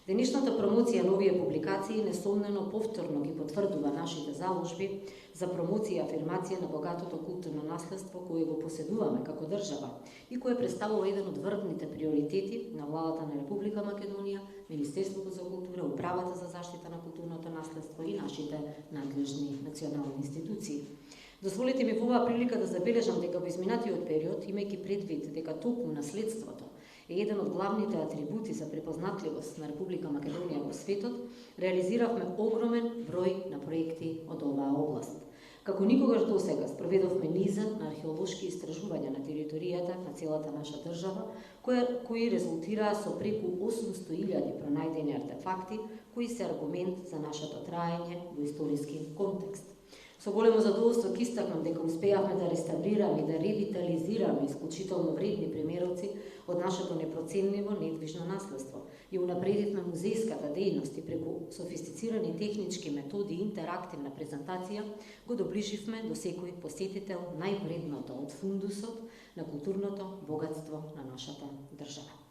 Денешната промоција на овие публикации несомнено повторно ги потврдува нашите заложби за промоција и афирмација на богатото културно наследство кое го поседуваме како држава и кое представува еден од врвните приоритети на владата на Република Македонија, Министерството за култура, Управата за заштита на културното наследство и нашите надлежни национални институции. Дозволете ми во оваа прилика да забележам дека во изминатиот период, имајќи предвид дека токму наследството е еден од главните атрибути за препознатливост на Република Македонија во светот, реализиравме огромен број на проекти од оваа област. Како никогаш досега спроведовме низа на археолошки истражувања на територијата на целата наша држава, кои резултираа со преку 800.000 пронајдени артефакти, кои се аргумент за нашето траење во историски контекст. Со големо задоволство ќе истакнам дека успеавме да реставрираме и да ревитализираме исклучително вредни примероци од нашето непроценливо недвижно наследство и унапредивме музејската дејност и преку софистицирани технички методи и интерактивна презентација го доближивме до секој посетител највредното од фундусот на културното богатство на нашата држава.